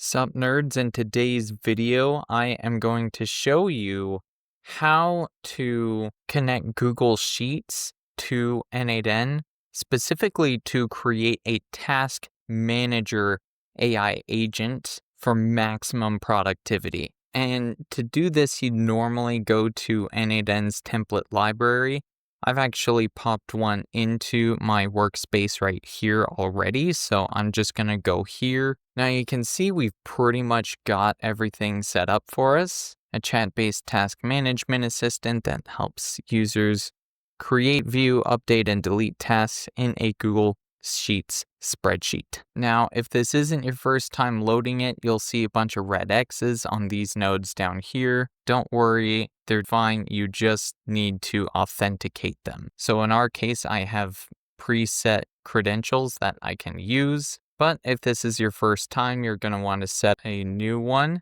Sup nerds, in today's video, I am going to show you how to connect Google Sheets to N8n, specifically to create a task manager AI agent for maximum productivity. And to do this, you normally go to N8n's template library. I've actually popped one into my workspace right here already, so I'm just going to go here. Now you can see we've pretty much got everything set up for us. A chat-based task management assistant that helps users create, view, update, and delete tasks in a Google Sheets spreadsheet. Now, if this isn't your first time loading it, you'll see a bunch of red X's on these nodes down here. Don't worry, they're fine. You just need to authenticate them. So in our case, I have preset credentials that I can use. But if this is your first time, you're going to want to set a new one.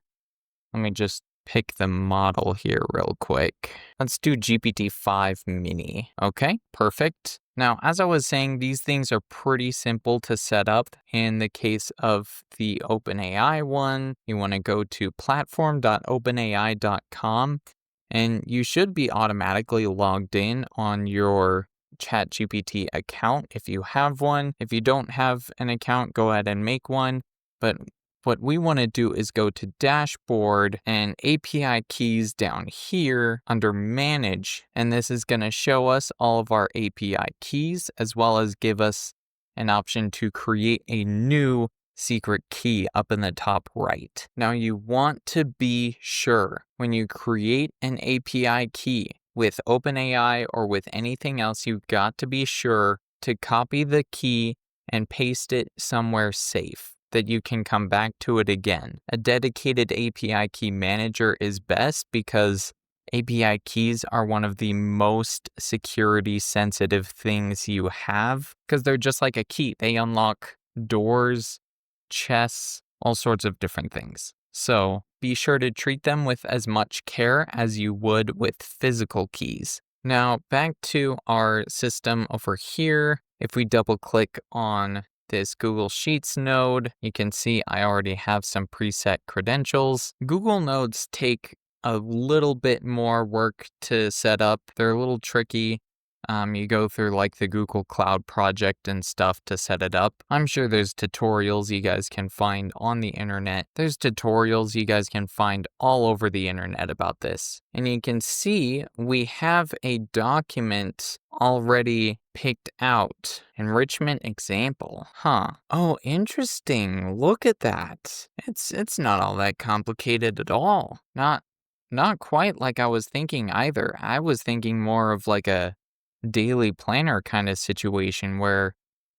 Let me just pick the model here real quick. Let's do GPT-5 mini. Okay, perfect. Now, as I was saying, these things are pretty simple to set up. In the case of the OpenAI one, you want to go to platform.openai.com, and you should be automatically logged in on your ChatGPT account if you have one. If you don't have an account, go ahead and make one. But what we want to do is go to Dashboard and API keys down here under Manage, and this is going to show us all of our API keys as well as give us an option to create a new secret key up in the top right. Now you want to be sure when you create an API key with OpenAI or with anything else, you've got to be sure to copy the key and paste it somewhere safe that you can come back to it again. A dedicated API key manager is best because API keys are one of the most security sensitive things you have because they're just like a key. They unlock doors, chests, all sorts of different things. So be sure to treat them with as much care as you would with physical keys. Now back to our system over here. If we double click on this Google Sheets node, you can see I already have some preset credentials. Google nodes take a little bit more work to set up. They're a little tricky. You go through like the Google Cloud project and stuff to set it up. I'm sure there's tutorials you guys can find on the internet. There's tutorials you guys can find all over the internet about this. And you can see we have a document already picked out. Enrichment example. Oh, interesting. Look at that. It's not all that complicated at all. Not quite like I was thinking either. I was thinking more of like a daily planner kind of situation where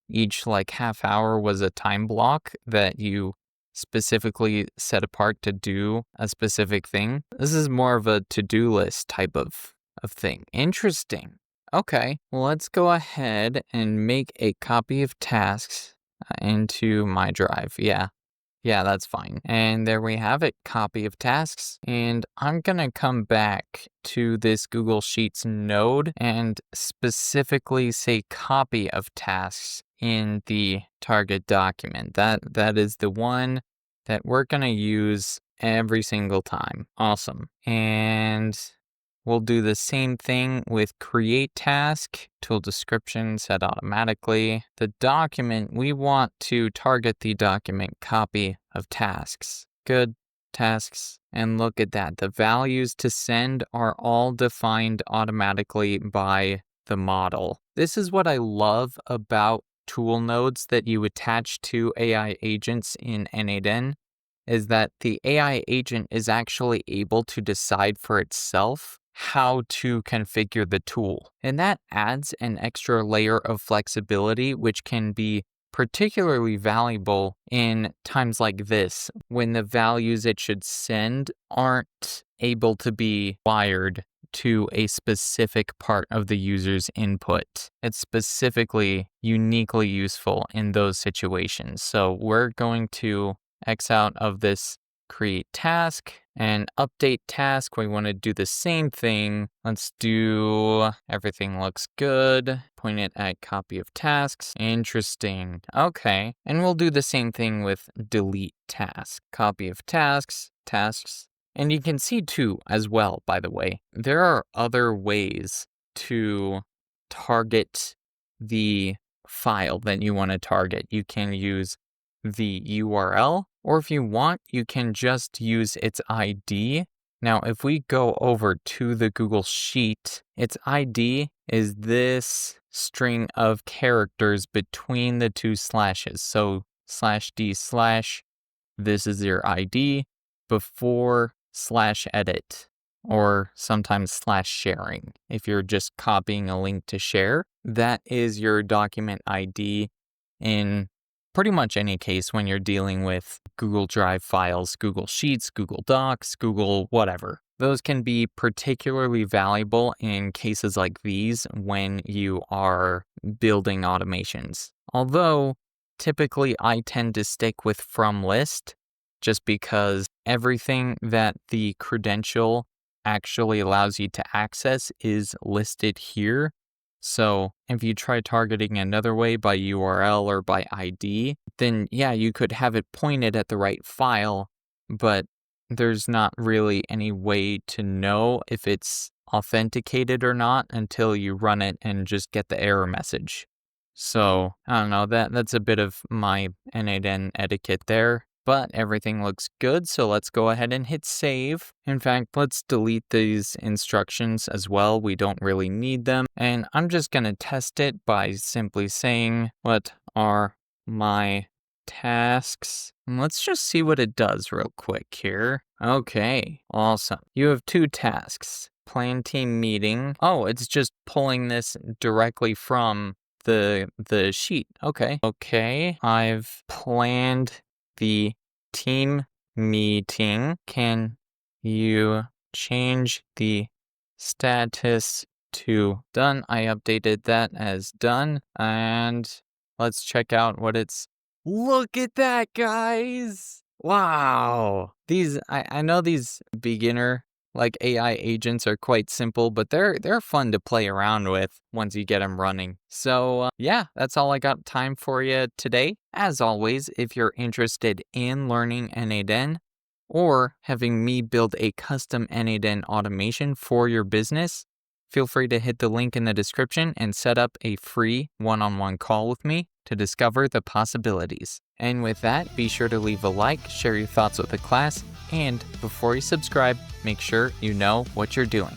each like half hour was a time block that you specifically set apart to do a specific thing. This is more of a to-do list type of thing. Interesting. Okay, well, let's go ahead and make a copy of tasks into my drive. Yeah, that's fine. And there we have it, copy of tasks. And I'm gonna come back to this Google Sheets node and specifically say copy of tasks in the target document. That is the one that we're gonna use every single time. Awesome. And we'll do the same thing with create task, tool description set automatically. The document, we want to target the document copy of tasks. Good, tasks. And look at that. The values to send are all defined automatically by the model. This is what I love about tool nodes that you attach to AI agents in N8n, is that the AI agent is actually able to decide for itself how to configure the tool. And that adds an extra layer of flexibility, which can be particularly valuable in times like this, when the values it should send aren't able to be wired to a specific part of the user's input. It's specifically uniquely useful in those situations. So we're going to X out of this create task. And update task, we want to do the same thing. Let's do everything looks good. Point it at copy of tasks. Interesting. Okay. And we'll do the same thing with delete task. Copy of tasks, tasks. And you can see too, as well, by the way, there are other ways to target the file that you want to target. You can use the URL, or if you want, you can just use its ID. Now, if we go over to the Google Sheet, its ID is this string of characters between the two slashes. So /d/ this is your ID before /edit, or sometimes /sharing. If you're just copying a link to share, that is your document ID in pretty much any case when you're dealing with Google Drive files, Google Sheets, Google Docs, Google whatever. Those can be particularly valuable in cases like these when you are building automations. Although, typically I tend to stick with from list just because everything that the credential actually allows you to access is listed here. So if you try targeting another way by URL or by ID, then yeah, you could have it pointed at the right file, but there's not really any way to know if it's authenticated or not until you run it and just get the error message. So I don't know, that's a bit of my N8n etiquette there. But everything looks good, so let's go ahead and hit save. In fact, let's delete these instructions as well. We don't really need them. And I'm just going to test it by simply saying, what are my tasks? And let's just see what it does real quick here. Okay, awesome. You have 2 tasks. Plan team meeting. Oh, it's just pulling this directly from the sheet. Okay, I've planned the team meeting. Can you change the status to done? I updated that as done. And let's check out what it's. Look at that, guys. Wow. I know these beginner like AI agents are quite simple, but they're fun to play around with once you get them running. So yeah, that's all I got time for you today. As always, if you're interested in learning N8n or having me build a custom N8n automation for your business, feel free to hit the link in the description and set up a free one-on-one call with me to discover the possibilities. And with that, be sure to leave a like, share your thoughts with the class, and before you subscribe, make sure you know what you're doing.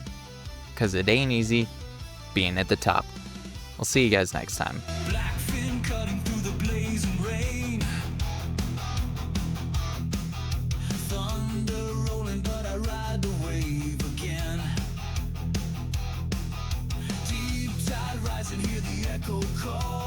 Because it ain't easy being at the top. We'll see you guys next time. Cutting through the blazing rain. Thunder rolling, but I ride the wave again. Deep tide rising, hear the echo call.